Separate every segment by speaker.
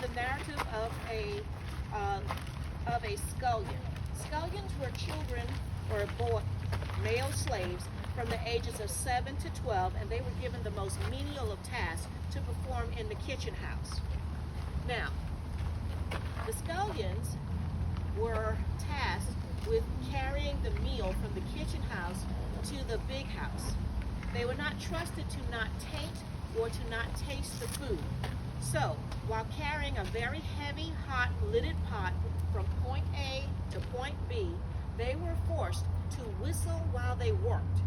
Speaker 1: the narrative of a scullion. Scullions were children or male slaves from the ages of 7 to 12, and they were given the most menial of tasks to perform in the kitchen house. Now, the scullions were tasked with carrying the meal from the kitchen house to the big house. They were not trusted to not taint or to not taste the food. So, while carrying a very heavy, hot, lidded pot from point A to point B, they were forced to whistle while they worked.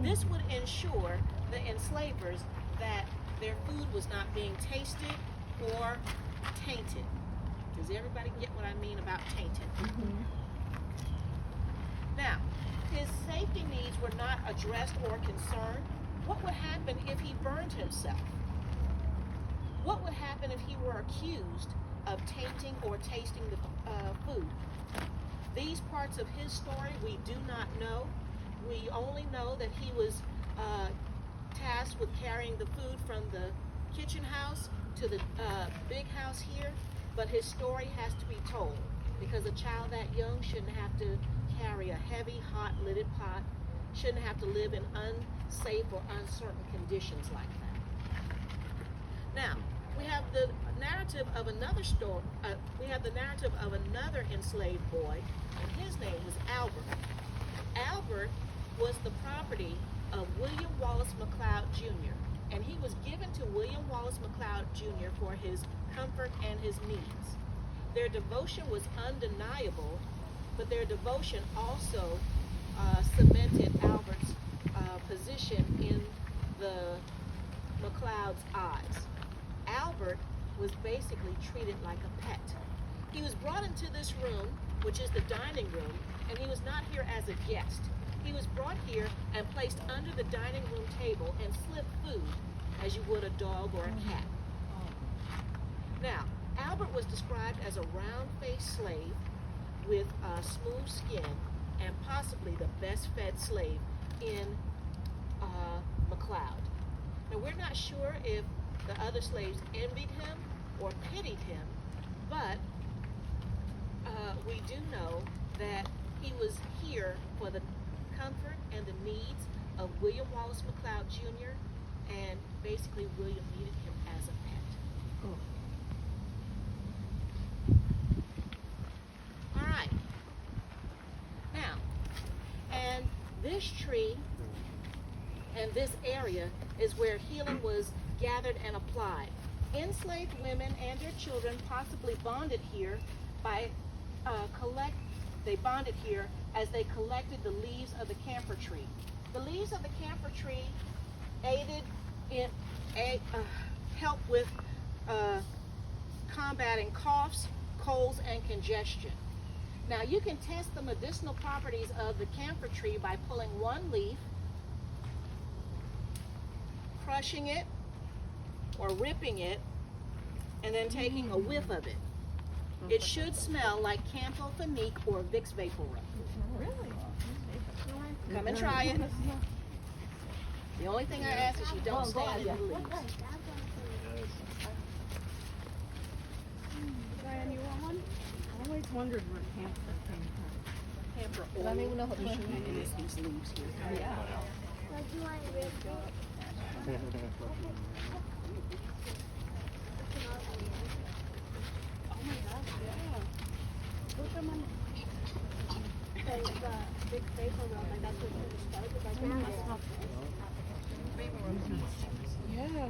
Speaker 1: This would ensure the enslavers that their food was not being tasted or tainted. Does everybody get what I mean about tainted? Mm-hmm. Now, his safety needs were not addressed or concerned. What would happen if he burned himself? What would happen if he were accused of tainting or tasting the food? These parts of his story we do not know. We only know that he was tasked with carrying the food from the kitchen house to the big house here, but his story has to be told because a child that young shouldn't have to carry a heavy, hot, lidded pot, shouldn't have to live in unsafe or uncertain conditions like that. Now, we have the narrative of another story. We have the narrative of another enslaved boy, and his name was Albert. Albert was the property of William Wallace McLeod Jr., and he was given to William Wallace McLeod Jr. for his comfort and his needs. Their devotion was undeniable, but their devotion also cemented Albert's position in the McLeod's eyes. Albert was basically treated like a pet. He was brought into this room, which is the dining room, and he was not here as a guest. He was brought here and placed under the dining room table and slipped food as you would a dog or a cat. Now, Albert was described as a round-faced slave with a smooth skin and possibly the best-fed slave in McLeod. Now, we're not sure if the other slaves envied him or pitied him, but we do know that he was here for the comfort and the needs of William Wallace McLeod Jr., and basically William needed him as a pet. All right. Now, and this tree and this area is where healing was gathered and applied. Enslaved women and their children possibly bonded here by they bonded here as they collected the leaves of the camphor tree. The leaves of the camphor tree help with combating coughs, colds, and congestion. Now, you can test the medicinal properties of the camphor tree by pulling one leaf, crushing it, or ripping it, and then taking a whiff of it. It should smell like Camphor-Phenique or Vicks Vapor Rub.
Speaker 2: Really?
Speaker 1: Come and try it. The only thing I ask is you don't stand in the leaves.
Speaker 2: Brian, you want one? I always wondered where camphor came from.
Speaker 1: Camphor
Speaker 2: I
Speaker 1: oil.
Speaker 2: don't even know what plant it is.
Speaker 1: These leaves here.
Speaker 2: Yeah.
Speaker 3: Do I rip it?
Speaker 2: Oh my gosh, yeah. Put them on.
Speaker 3: Big vapor rub, like that's what it started with. Like,
Speaker 2: Yeah.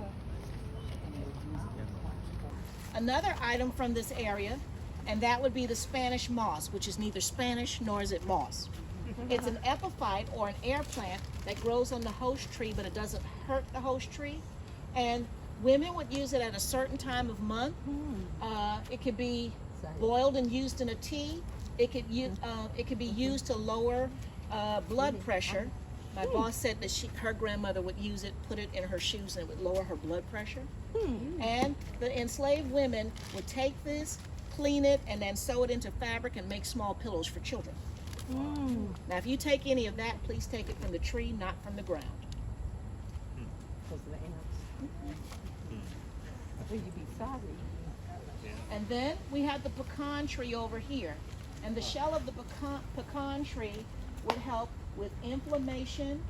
Speaker 1: Another item from this area, and that would be the Spanish moss, which is neither Spanish nor is it moss. It's an epiphyte or an air plant that grows on the host tree, but it doesn't hurt the host tree. And women would use it at a certain time of month. It could be boiled and used in a tea. It could be used to lower blood pressure. My boss said that her grandmother would use it, put it in her shoes, and it would lower her blood pressure. And the enslaved women would take this, clean it, and then sew it into fabric and make small pillows for children. Now, if you take any of that, please take it from the tree, not from the ground.
Speaker 2: Because of the ants. Well, you'd be sorry.
Speaker 1: And then we have the pecan tree over here. And the shell of the pecan tree would help with inflammation,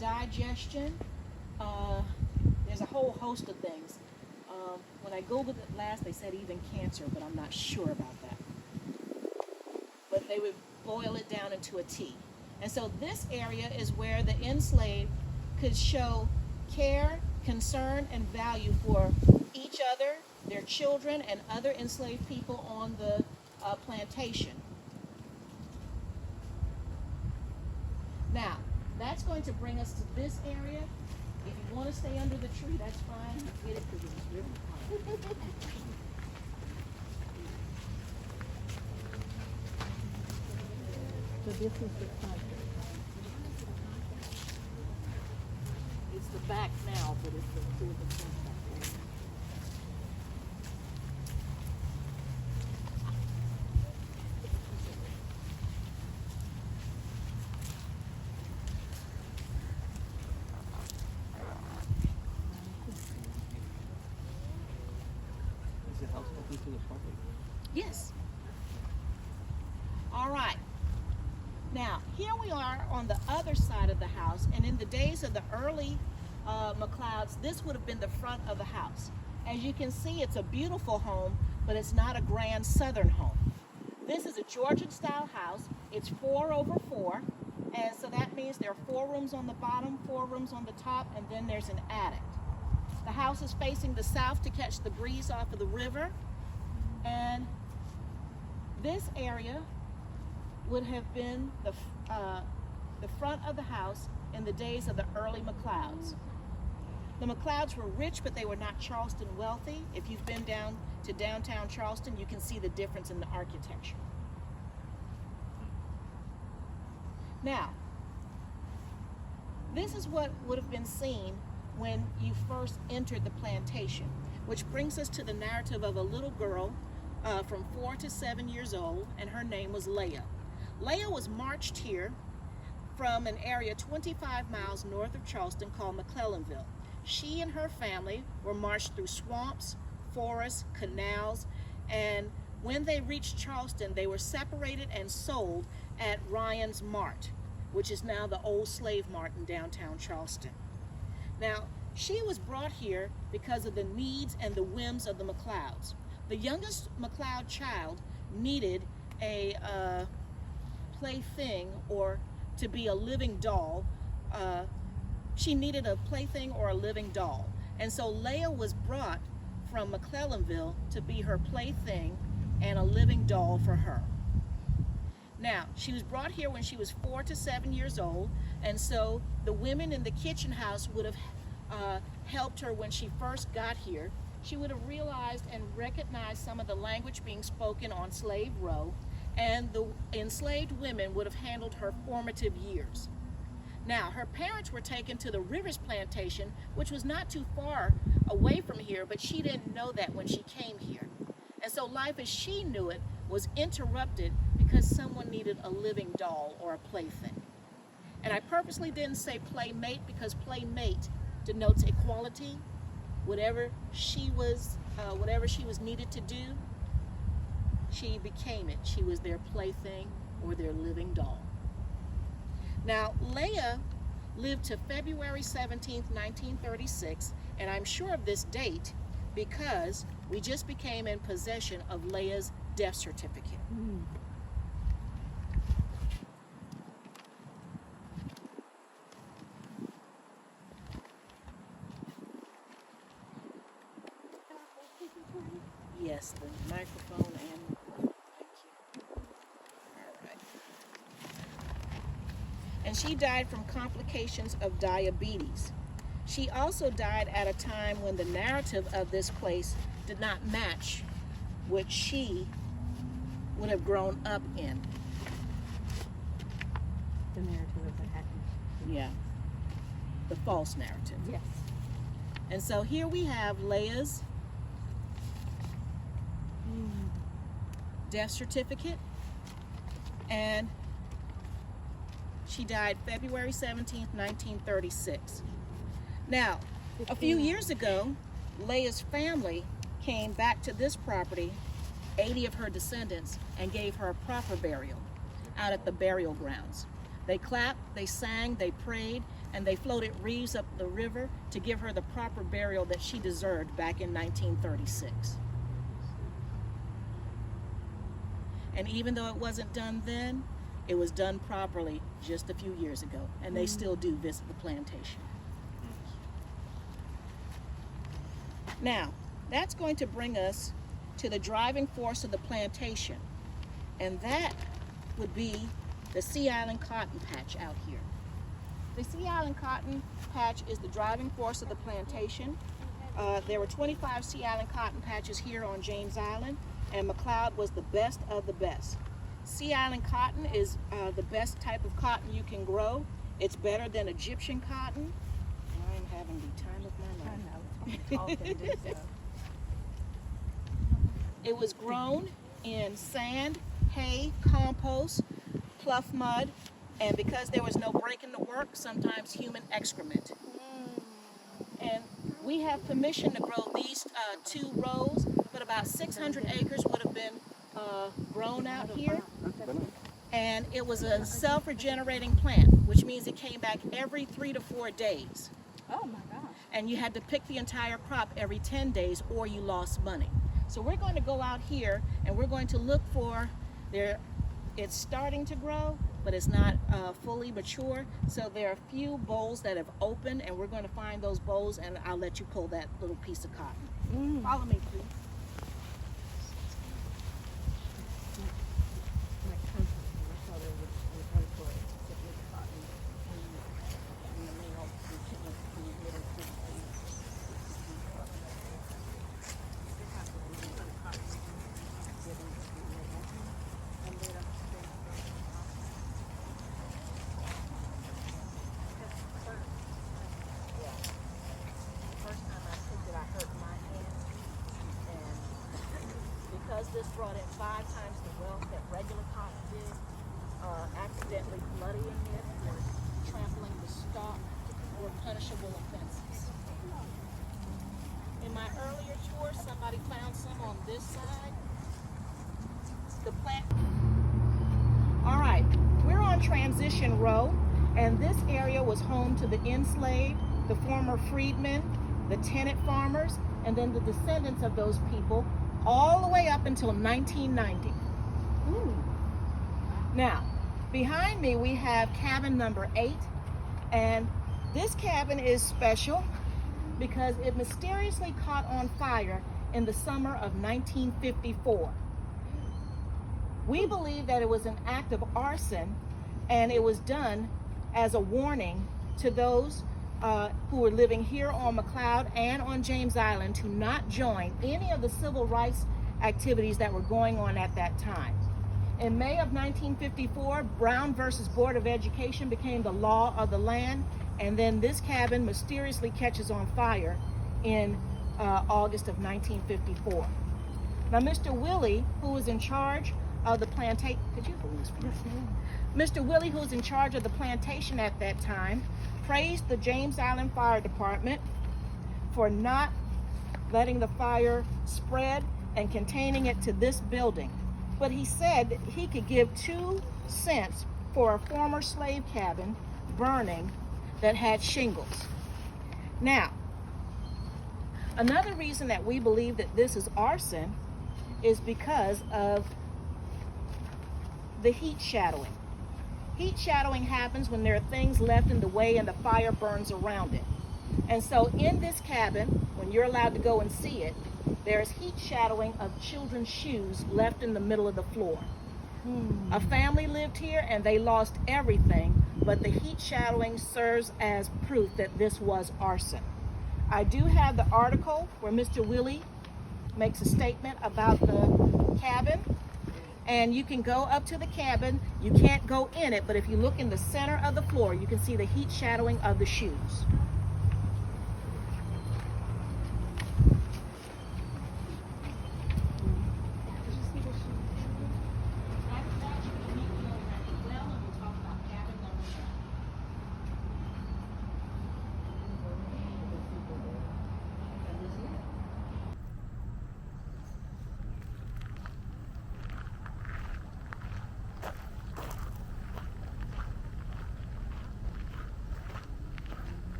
Speaker 1: digestion. There's a whole host of things. When I Googled it last, they said even cancer, but I'm not sure about that. But they would boil it down into a tea. And so this area is where the enslaved could show care, concern, and value for each other, their children, and other enslaved people on the plantation. Now, that's going to bring us to this area. If you want to stay under the tree, that's fine. Get it because it's really hot.
Speaker 2: So this is the front.
Speaker 1: It's the back now, but it's the front back there.
Speaker 4: Is the house open to the public?
Speaker 1: Yes. All right. Now, here we are on the other side of the house, and in the days of the early McLeods, this would have been the front of the house. As you can see, it's a beautiful home, but it's not a grand southern home. This is a Georgian-style house. It's 4 over 4, and so that means there are 4 rooms on the bottom, 4 rooms on the top, and then there's an attic. The house is facing the south to catch the breeze off of the river, and this area would have been the front of the house in the days of the early McLeods. The McLeods were rich, but they were not Charleston wealthy. If you've been down to downtown Charleston, you can see the difference in the architecture. Now, this is what would have been seen when you first entered the plantation, which brings us to the narrative of a little girl from 4 to 7 years old, and her name was Leia. Leia was marched here from an area 25 miles north of Charleston called McClellanville. She and her family were marched through swamps, forests, canals, and when they reached Charleston, they were separated and sold at Ryan's Mart, which is now the old slave mart in downtown Charleston. Now, she was brought here because of the needs and the whims of the McLeods. The youngest McLeod child needed a plaything or to be a living doll. She needed a plaything or a living doll. And so Leia was brought from McClellanville to be her plaything and a living doll for her. Now, she was brought here when she was 4 to 7 years old, and so the women in the kitchen house would have helped her when she first got here. She would have realized and recognized some of the language being spoken on Slave Row, and the enslaved women would have handled her formative years. Now, her parents were taken to the Rivers Plantation, which was not too far away from here, but she didn't know that when she came here. And so life as she knew it was interrupted because someone needed a living doll or a plaything. And I purposely didn't say playmate because playmate denotes equality. Whatever she was needed to do, she became it. She was their plaything or their living doll. Now, Leia lived to February 17th, 1936, and I'm sure of this date because we just became in possession of Leia's death certificate. Yes, the microphone and thank you. All right. And she died from complications of diabetes. She also died at a time when the narrative of this place did not match what she would have grown up in.
Speaker 2: The narrative of the happiness.
Speaker 1: Yeah. The false narrative.
Speaker 2: Yes.
Speaker 1: And so here we have Leia's death certificate, and she died February 17th, 1936. Now, a few years ago, Leia's family came back to this property, 80 of her descendants, and gave her a proper burial out at the burial grounds. They clapped, they sang, they prayed, and they floated wreaths up the river to give her the proper burial that she deserved back in 1936. And even though it wasn't done then, it was done properly just a few years ago, and they still do visit the plantation. Now, that's going to bring us to the driving force of the plantation, and that would be the Sea Island cotton patch out here. The Sea Island cotton patch is the driving force of the plantation. There were 25 Sea Island cotton patches here on James Island, and McLeod was the best of the best. Sea Island cotton is the best type of cotton you can grow. It's better than Egyptian cotton. I'm having the time of my life. It was grown in sand, hay, compost, pluff mud, and because there was no break in the work, sometimes human excrement. And we have permission to grow these 2 rows, but about 600 acres would have been grown out here. And it was a self-regenerating plant, which means it came back every 3 to 4 days.
Speaker 2: Oh my gosh.
Speaker 1: And you had to pick the entire crop every 10 days or you lost money. So we're going to go out here and we're going to look for it's starting to grow, but it's not fully mature. So there are a few bowls that have opened, and we're going to find those bowls, and I'll let you pull that little piece of cotton. Follow me, please. This brought in 5 times the wealth that regular cotton did. Accidentally blooding it or trampling the stalk were punishable offenses. In my earlier tour, somebody found some on this side. The plant. All right, we're on Transition Row, and this area was home to the enslaved, the former freedmen, the tenant farmers, and then the descendants of those people, all the way up until 1990. Now, behind me we have cabin number 8, and this cabin is special because it mysteriously caught on fire in the summer of 1954. We believe that it was an act of arson, and it was done as a warning to those who were living here on McLeod and on James Island to not join any of the civil rights activities that were going on at that time. In May of 1954, Brown versus Board of Education became the law of the land, and then this cabin mysteriously catches on fire in August of 1954. Now, Mr. Willie, who was in charge of the plantation, could you hold this for me? Mr. Willie, who was in charge of the plantation at that time, praised the James Island Fire Department for not letting the fire spread and containing it to this building. But he said that he could give 2 cents for a former slave cabin burning that had shingles. Now, another reason that we believe that this is arson is because of the heat shadowing. Heat shadowing happens when there are things left in the way and the fire burns around it. And so in this cabin, when you're allowed to go and see it, there's heat shadowing of children's shoes left in the middle of the floor. A family lived here and they lost everything, but the heat shadowing serves as proof that this was arson. I do have the article where Mr. Willie makes a statement about the cabin, and you can go up to the cabin. You can't go in it, but if you look in the center of the floor, you can see the heat shadowing of the shoes.